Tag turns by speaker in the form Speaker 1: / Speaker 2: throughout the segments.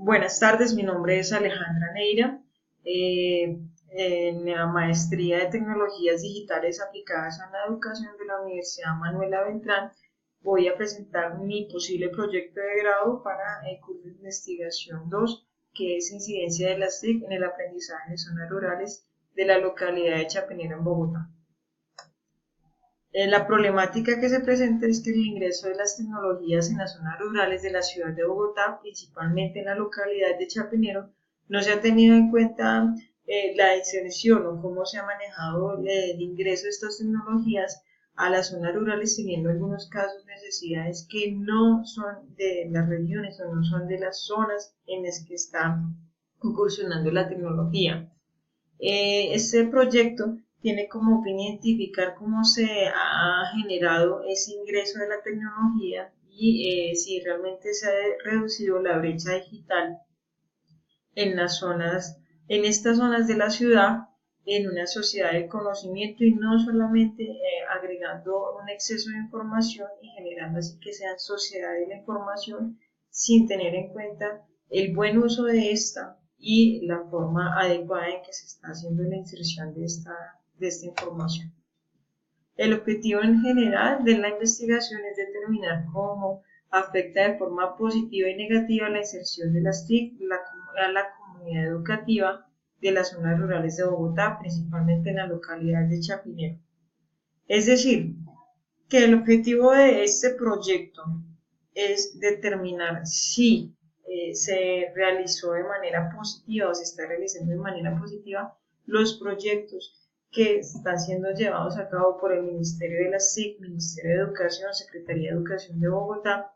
Speaker 1: Buenas tardes, mi nombre es Alejandra Neira. En la maestría de tecnologías digitales aplicadas a la educación de la Universidad Manuela Beltrán voy a presentar mi posible proyecto de grado para el curso de investigación 2, que es incidencia de las TIC en el aprendizaje de zonas rurales de la localidad de Chapinero en Bogotá. La problemática que se presenta es que el ingreso de las tecnologías en las zonas rurales de la ciudad de Bogotá, principalmente en la localidad de Chapinero, no se ha tenido en cuenta la extensión o cómo se ha manejado el ingreso de estas tecnologías a las zonas rurales, teniendo en algunos casos necesidades que no son de las regiones o no son de las zonas en las que está incursionando la tecnología. Este proyecto tiene como fin identificar cómo se ha generado ese ingreso de la tecnología y si realmente se ha reducido la brecha digital en las zonas, en estas zonas de la ciudad, en una sociedad del conocimiento y no solamente agregando un exceso de información y generando así que sean sociedades de la información sin tener en cuenta el buen uso de esta y la forma adecuada en que se está haciendo la inserción de esta información. El objetivo en general de la investigación es determinar cómo afecta de forma positiva y negativa la inserción de las TIC a la comunidad educativa de las zonas rurales de Bogotá, principalmente en la localidad de Chapinero. Es decir, que el objetivo de este proyecto es determinar si se realizó de manera positiva o se está realizando de manera positiva los proyectos que están siendo llevados a cabo por el Ministerio de la SIC, Ministerio de Educación, Secretaría de Educación de Bogotá,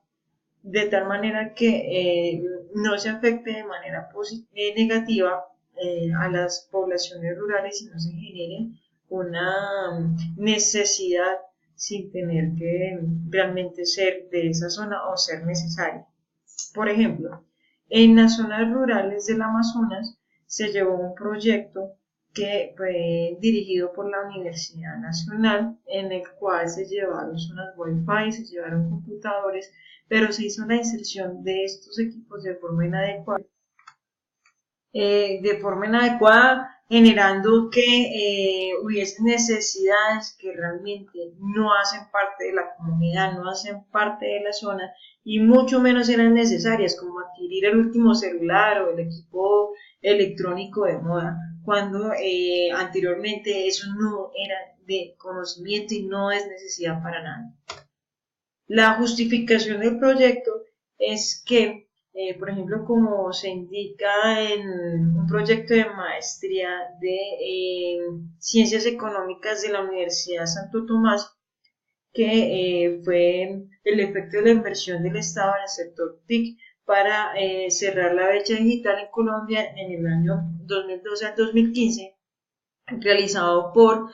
Speaker 1: de tal manera que no se afecte de manera negativa a las poblaciones rurales y no se genere una necesidad sin tener que realmente ser de esa zona o ser necesario. Por ejemplo, en las zonas rurales del Amazonas se llevó un proyecto que fue dirigido por la Universidad Nacional, en el cual se llevaron zonas Wi-Fi, se llevaron computadores, pero se hizo la inserción de estos equipos de forma inadecuada, generando que hubiesen necesidades que realmente no hacen parte de la comunidad, no hacen parte de la zona y mucho menos eran necesarias, como adquirir el último celular o el equipo electrónico de moda, cuando anteriormente eso no era de conocimiento y no es necesidad para nada. La justificación del proyecto es que, por ejemplo, como se indica en un proyecto de maestría de Ciencias Económicas de la Universidad Santo Tomás, que fue el efecto de la inversión del Estado en el sector TIC para cerrar la brecha digital en Colombia en el año 2012 al 2015, realizado por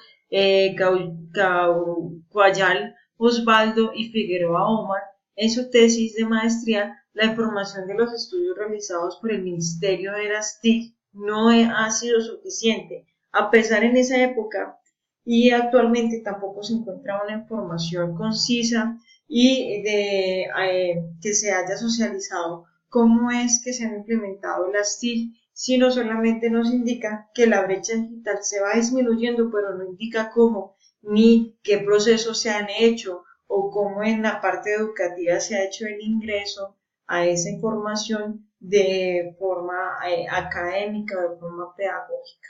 Speaker 1: Cauayal Osvaldo y Figueroa Omar en su tesis de maestría. La información de los estudios realizados por el Ministerio de las TIC no ha sido suficiente, a pesar en esa época y actualmente tampoco se encuentra una información concisa y que se haya socializado cómo es que se han implementado las TIC, sino solamente nos indica que la brecha digital se va disminuyendo, pero no indica cómo ni qué procesos se han hecho o cómo en la parte educativa se ha hecho el ingreso a esa información de forma académica, de forma pedagógica.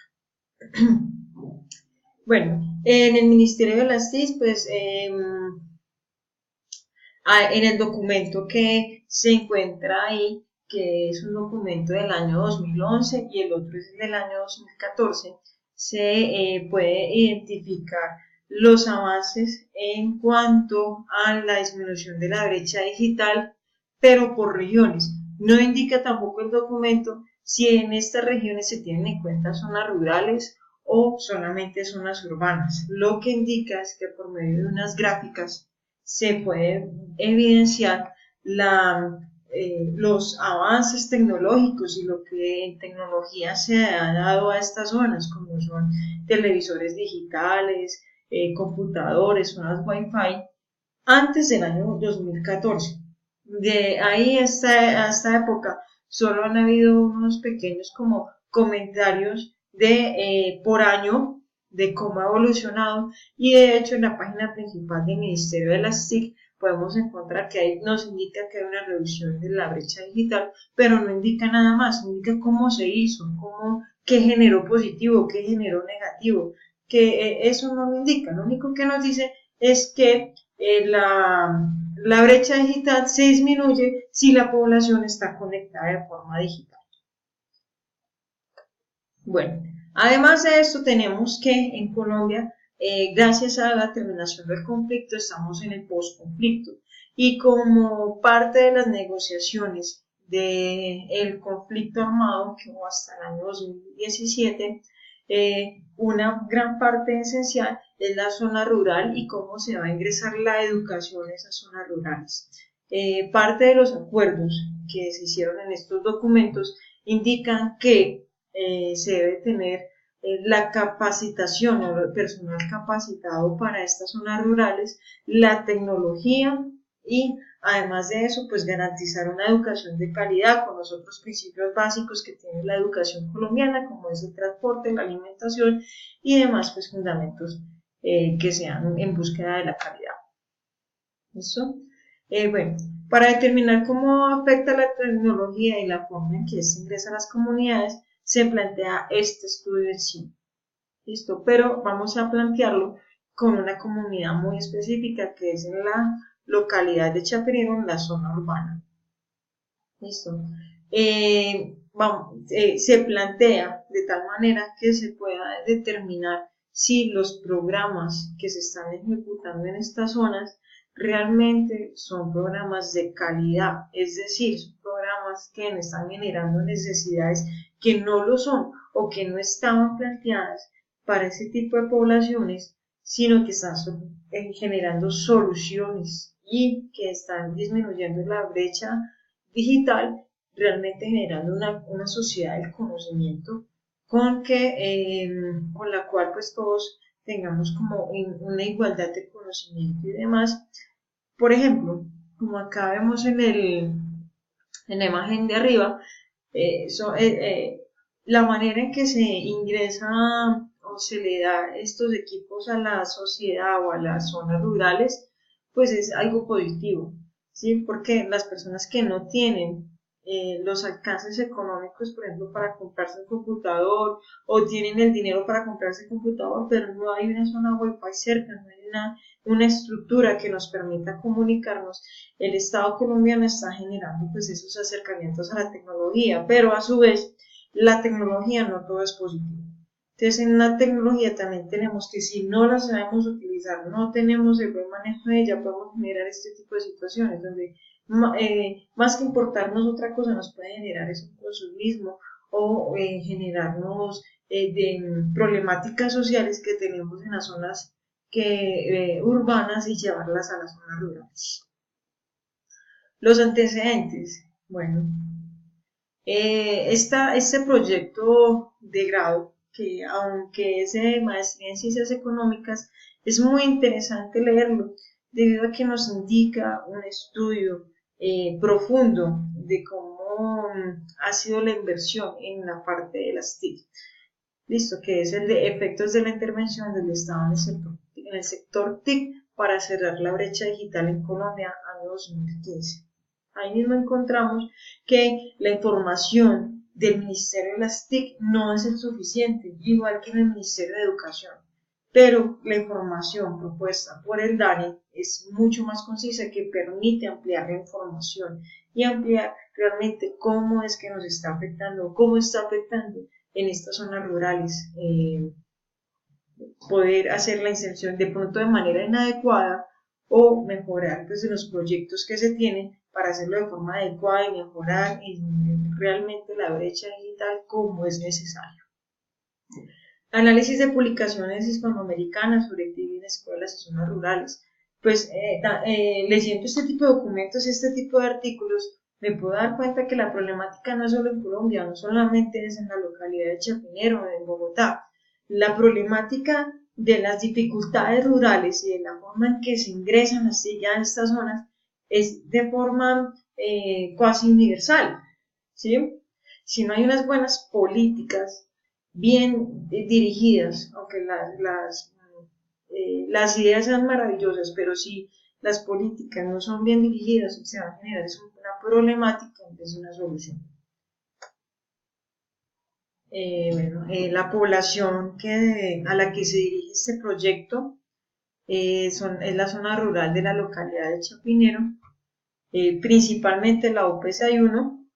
Speaker 1: Bueno, en el Ministerio de las TIC, pues en el documento que se encuentra ahí, que es un documento del año 2011 y el otro es del año 2014, se puede identificar los avances en cuanto a la disminución de la brecha digital, pero por regiones. No indica tampoco el documento si en estas regiones se tienen en cuenta zonas rurales o solamente zonas urbanas. Lo que indica es que por medio de unas gráficas se puede evidenciar los avances tecnológicos y lo que en tecnología se ha dado a estas zonas, como son televisores digitales, computadores, zonas Wi-Fi, antes del año 2014. De ahí a esta época solo han habido unos pequeños como comentarios de por año de cómo ha evolucionado, y de hecho en la página principal del Ministerio de las TIC podemos encontrar que ahí nos indica que hay una reducción de la brecha digital, pero no indica nada más, indica cómo se hizo, qué generó positivo, qué generó negativo, que eso no lo indica. Lo único que nos dice es que la brecha digital se disminuye si la población está conectada de forma digital. Bueno, además de esto tenemos que en Colombia, gracias a la terminación del conflicto, estamos en el posconflicto, y como parte de las negociaciones del conflicto armado que hubo hasta el año 2017, una gran parte esencial es la zona rural y cómo se va a ingresar la educación en esas zonas rurales. Parte de los acuerdos que se hicieron en estos documentos indican que se debe tener la capacitación o el personal capacitado para estas zonas rurales, la tecnología, y además de eso, pues garantizar una educación de calidad con los otros principios básicos que tiene la educación colombiana, como es el transporte, la alimentación y demás pues fundamentos que sean en búsqueda de la calidad. ¿Listo? Bueno, para determinar cómo afecta la tecnología y la forma en que se ingresa a las comunidades, se plantea este estudio en sí. ¿Listo? Pero vamos a plantearlo con una comunidad muy específica que es en la localidad de Chapinero, en la zona urbana. ¿Listo? Se plantea de tal manera que se pueda determinar si los programas que se están ejecutando en estas zonas realmente son programas de calidad, es decir, son programas que están generando necesidades que no lo son o que no estaban planteadas para ese tipo de poblaciones, sino que están generando soluciones y que están disminuyendo la brecha digital, realmente generando una sociedad del conocimiento con la cual pues todos tengamos como una igualdad de conocimiento y demás. Por ejemplo, como acá vemos en la imagen de arriba, la manera en que se ingresa o se le da estos equipos a la sociedad o a las zonas rurales, pues es algo positivo, ¿sí? Porque las personas que no tienen los alcances económicos, por ejemplo, para comprarse un computador, o tienen el dinero para comprarse el computador, pero no hay una zona Wi-Fi cerca, no hay una estructura que nos permita comunicarnos, el Estado colombiano está generando pues esos acercamientos a la tecnología, pero a su vez la tecnología no todo es positivo. Entonces en la tecnología también tenemos que, si no la sabemos utilizar, no tenemos el buen manejo de ella, podemos generar este tipo de situaciones donde más que importarnos otra cosa nos puede generar eso un consumismo o generarnos problemáticas sociales que tenemos en las zonas urbanas y llevarlas a las zonas rurales. Los antecedentes. Bueno, este proyecto de grado, que aunque es de maestría en ciencias económicas, es muy interesante leerlo, debido a que nos indica un estudio profundo de cómo ha sido la inversión en la parte de las TIC. Listo, que es el de efectos de la intervención del Estado en el sector TIC para cerrar la brecha digital en Colombia, año 2015. Ahí mismo encontramos que la información del Ministerio de las TIC no es el suficiente, igual que en el Ministerio de Educación, pero la información propuesta por el DANE es mucho más concisa, que permite ampliar la información y ampliar realmente cómo es que nos está afectando, cómo está afectando en estas zonas rurales, poder hacer la inserción de pronto de manera inadecuada o mejorar pues, los proyectos que se tienen para hacerlo de forma adecuada y mejorar realmente la brecha digital como es necesario. Análisis de publicaciones hispanoamericanas sobre TIC en escuelas y zonas rurales. Pues leyendo este tipo de documentos, este tipo de artículos, me puedo dar cuenta que la problemática no es solo en Colombia, no solamente es en la localidad de Chapinero, en Bogotá. La problemática de las dificultades rurales y de la forma en que se ingresan así ya en estas zonas es de forma casi universal. ¿sí? Si no hay unas buenas políticas bien dirigidas, aunque las ideas sean maravillosas, pero si las políticas no son bien dirigidas, se va a generar una problemática en vez de una solución. La población a la que se dirige este proyecto es la zona rural de la localidad de Chapinero, principalmente la OP61,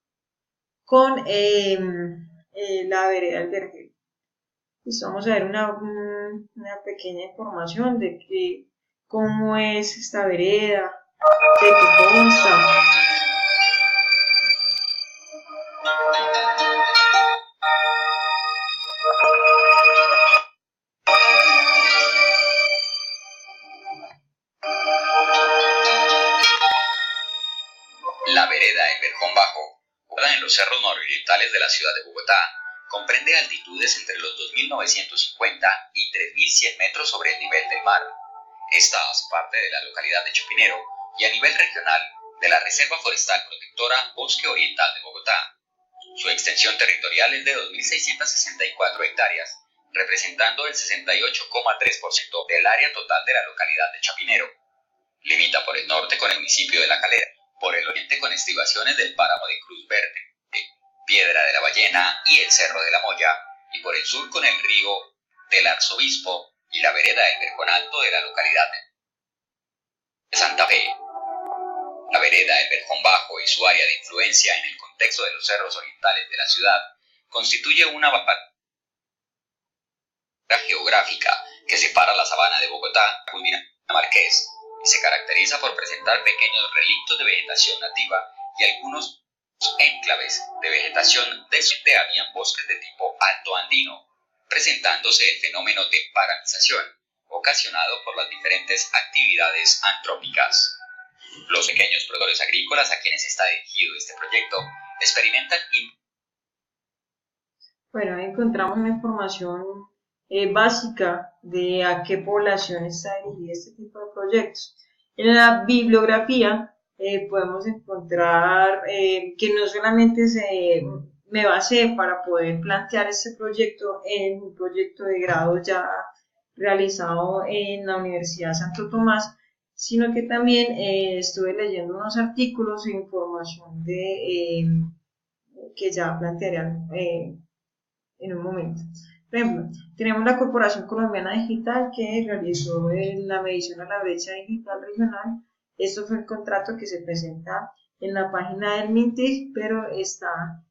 Speaker 1: con la vereda del Vergel. Listo, vamos a ver una pequeña información de cómo es esta vereda, de qué consta.
Speaker 2: La vereda El Verjón Bajo, ubicada en los cerros nororientales de la ciudad de Bogotá, comprende altitudes entre los 2.950 y 3.100 metros sobre el nivel del mar. Esta hace parte de la localidad de Chapinero y a nivel regional de la Reserva Forestal Protectora Bosque Oriental de Bogotá. Su extensión territorial es de 2.664 hectáreas, representando el 68,3% del área total de la localidad de Chapinero. Limita por el norte con el municipio de La Calera, por el oriente con estribaciones del páramo de Cruz Verde, Piedra de la Ballena y el Cerro de la Moya, y por el sur con el río del Arzobispo y la vereda del Verjón Alto de la localidad de Santa Fe. La vereda del Verjón Bajo y su área de influencia en el contexto de los cerros orientales de la ciudad constituye una barrera geográfica que separa la sabana de Bogotá de Cundinamarqués y se caracteriza por presentar pequeños relictos de vegetación nativa y algunos enclaves de vegetación desde habían bosques de tipo alto andino, presentándose el fenómeno de paramización ocasionado por las diferentes actividades antrópicas. Los pequeños productores agrícolas a quienes está dirigido este proyecto experimentan.
Speaker 1: Bueno, ahí encontramos una información básica de a qué población está dirigido este tipo de proyectos. En la bibliografía podemos encontrar que no solamente me basé para poder plantear este proyecto en un proyecto de grado ya realizado en la Universidad Santo Tomás, sino que también estuve leyendo unos artículos e información que ya plantearé en un momento. Por ejemplo, tenemos la Corporación Colombiana Digital que realizó la medición a la brecha digital regional. Esto fue el contrato que se presenta en la página del MINTIC, pero está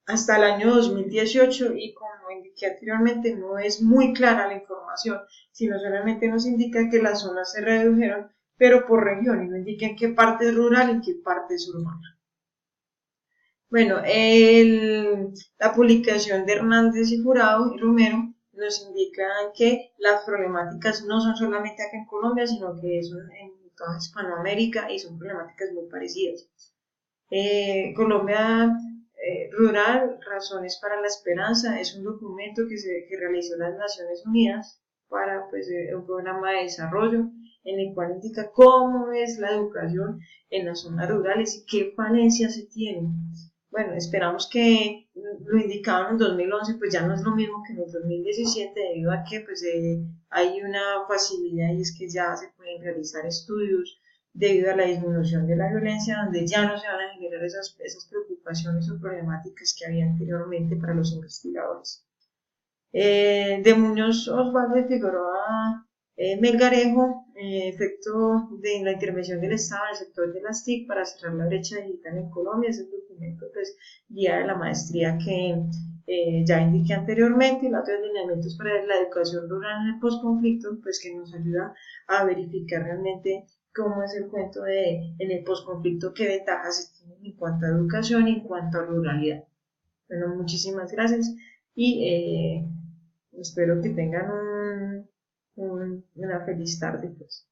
Speaker 1: hasta el año 2018 y como indiqué anteriormente no es muy clara la información, sino solamente nos indica que las zonas se redujeron, pero por región y no indica en qué parte es rural y en qué parte es urbana. Bueno, la publicación de Hernández y Jurado y Romero nos indica que las problemáticas no son solamente acá en Colombia, sino que son en toda Hispanoamérica y son problemáticas muy parecidas. Colombia Rural, Razones para la Esperanza, es un documento que realizó las Naciones Unidas para pues, un programa de desarrollo en el cual indica cómo es la educación en las zonas rurales y qué falencias se tienen. Bueno, esperamos que lo indicado en 2011 pues ya no es lo mismo que en el 2017 debido a que pues hay una facilidad y es que ya se pueden realizar estudios debido a la disminución de la violencia donde ya no se van a generar esas preocupaciones o problemáticas que había anteriormente para los investigadores. De Muñoz Osvaldo de Figueroa Melgarejo, efecto de la intervención del Estado en el sector de las TIC para cerrar la brecha digital en Colombia, es el documento pues, guía de la maestría que ya indiqué anteriormente, y los otros lineamientos para la educación rural en el postconflicto, pues que nos ayuda a verificar realmente cómo es el cuento de en el posconflicto, qué ventajas se tienen en cuanto a educación y en cuanto a ruralidad. Bueno, muchísimas gracias y espero que tengan una feliz tarde. Pues.